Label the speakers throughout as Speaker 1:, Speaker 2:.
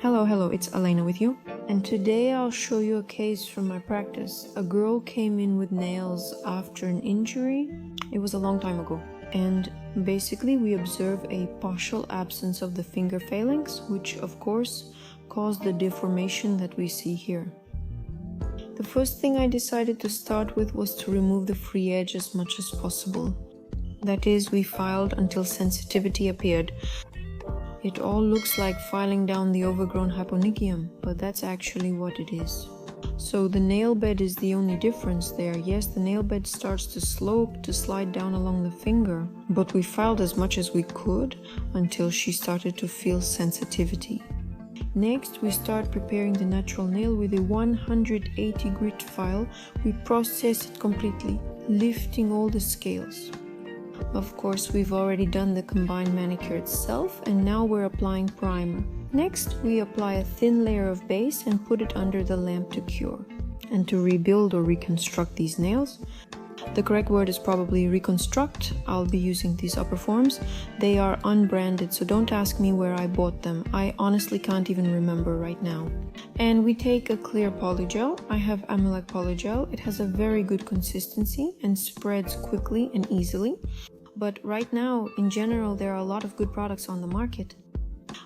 Speaker 1: Hello, it's Elena with you. And today I'll show you a case from my practice. A girl came in with nails after an injury. It was a long time ago. And basically we observe a partial absence of the finger phalanx, which of course caused the deformation that we see here. The first thing I decided to start with was to remove the free edge as much as possible. That is, we filed until sensitivity appeared. It all looks like filing down the overgrown hyponychium, but that's actually what it is. So the nail bed is the only difference there. Yes, the nail bed starts to slope, to slide down along the finger, but we filed as much as we could until she started to feel sensitivity. Next, we start preparing the natural nail with a 180 grit file. We process it completely, lifting all the scales. Of course, we've already done the combined manicure itself, and now we're applying primer. Next, we apply a thin layer of base and put it under the lamp to cure. And to rebuild or reconstruct these nails, the correct word is probably reconstruct. I'll be using these upper forms. They are unbranded, so don't ask me where I bought them. I honestly can't even remember right now. And we take a clear polygel. I have Amylak polygel. It has a very good consistency and spreads quickly and easily. But right now, in general, there are a lot of good products on the market.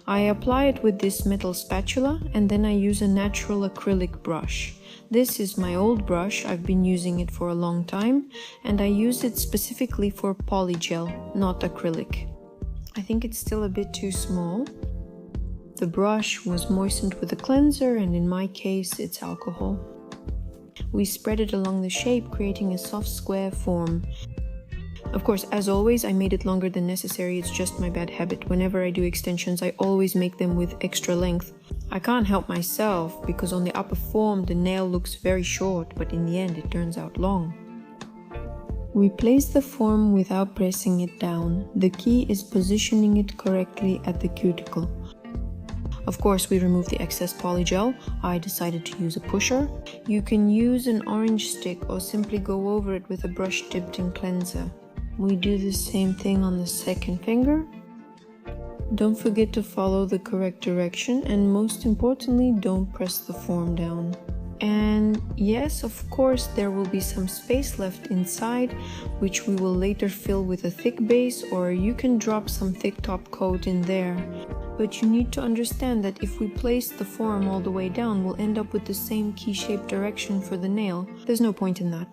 Speaker 1: I apply it with this metal spatula, and then I use a natural acrylic brush. This is my old brush. I've been using it for a long time, and I use it specifically for polygel, not acrylic. I think it's still a bit too small. The brush was moistened with a cleanser, and in my case, it's alcohol. We spread it along the shape, creating a soft square form. Of course, as always, I made it longer than necessary. It's just my bad habit. Whenever I do extensions, I always make them with extra length. I can't help myself, because on the upper form, the nail looks very short, but in the end, it turns out long. We place the form without pressing it down. The key is positioning it correctly at the cuticle. Of course, we remove the excess polygel. I decided to use a pusher. You can use an orange stick or simply go over it with a brush dipped in cleanser. We do the same thing on the second finger. Don't forget to follow the correct direction, and most importantly, don't press the form down. And yes, of course, there will be some space left inside, which we will later fill with a thick base, or you can drop some thick top coat in there. But you need to understand that if we place the form all the way down, we'll end up with the same key-shaped direction for the nail. There's no point in that.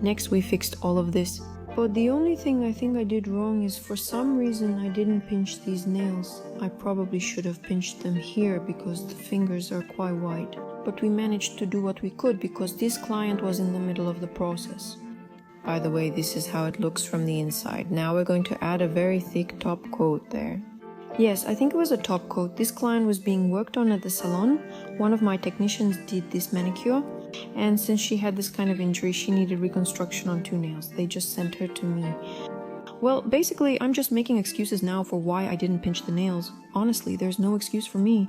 Speaker 1: Next, we fixed all of this. But the only thing I think I did wrong is, for some reason, I didn't pinch these nails. I probably should have pinched them here because the fingers are quite wide. But we managed to do what we could because this client was in the middle of the process. By the way, this is how it looks from the inside. Now we're going to add a very thick top coat there. Yes, I think it was a top coat. This client was being worked on at the salon. One of my technicians did this manicure. And since she had this kind of injury, she needed reconstruction on 2 nails. They just sent her to me. Well, basically, I'm just making excuses now for why I didn't pinch the nails. Honestly, there's no excuse for me.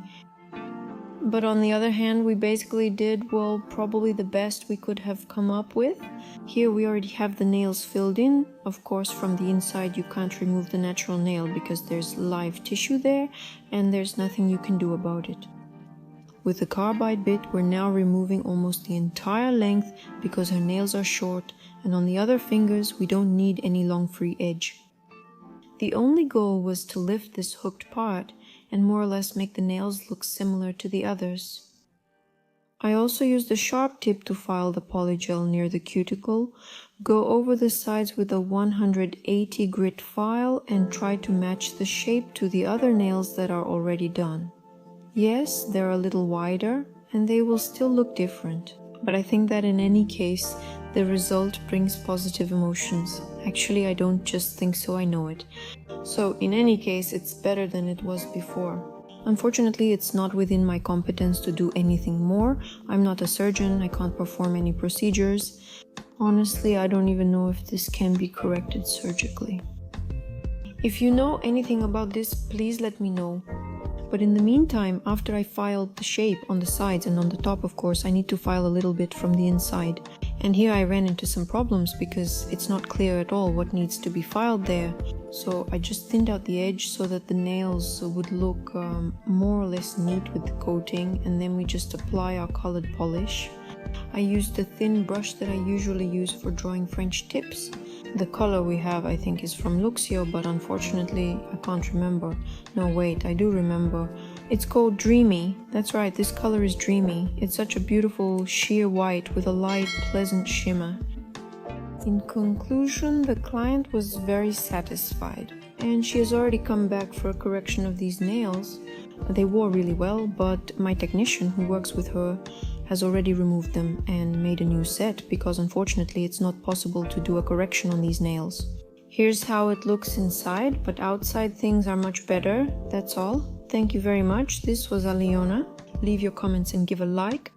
Speaker 1: But on the other hand, we basically did, well, probably the best we could have come up with. Here we already have the nails filled in. Of course, from the inside you can't remove the natural nail because there's live tissue there and there's nothing you can do about it. With the carbide bit, we're now removing almost the entire length because her nails are short, and on the other fingers we don't need any long free edge. The only goal was to lift this hooked part and more or less make the nails look similar to the others. I also used a sharp tip to file the polygel near the cuticle, go over the sides with a 180 grit file and try to match the shape to the other nails that are already done. Yes, they're a little wider and they will still look different, but I think that in any case, the result brings positive emotions. Actually, I don't just think so, I know it. So in any case, it's better than it was before. Unfortunately, it's not within my competence to do anything more. I'm not a surgeon, I can't perform any procedures. Honestly, I don't even know if this can be corrected surgically. If you know anything about this, please let me know. But in the meantime, after I filed the shape on the sides and on the top, of course, I need to file a little bit from the inside. And here I ran into some problems because it's not clear at all what needs to be filed there. So I just thinned out the edge so that the nails would look more or less neat with the coating, and then we just apply our colored polish. I used the thin brush that I usually use for drawing French tips. The color we have, I think, is from Luxio, but unfortunately I can't remember. No, wait, I do remember. It's called Dreamy. That's right, this color is Dreamy. It's such a beautiful sheer white with a light, pleasant shimmer. In conclusion, the client was very satisfied, and she has already come back for a correction of these nails. They wore really well, but my technician who works with her has already removed them and made a new set because unfortunately it's not possible to do a correction on these nails. Here's how it looks inside, but outside things are much better. That's all. Thank you very much. This was Aliona. Leave your comments and give a like.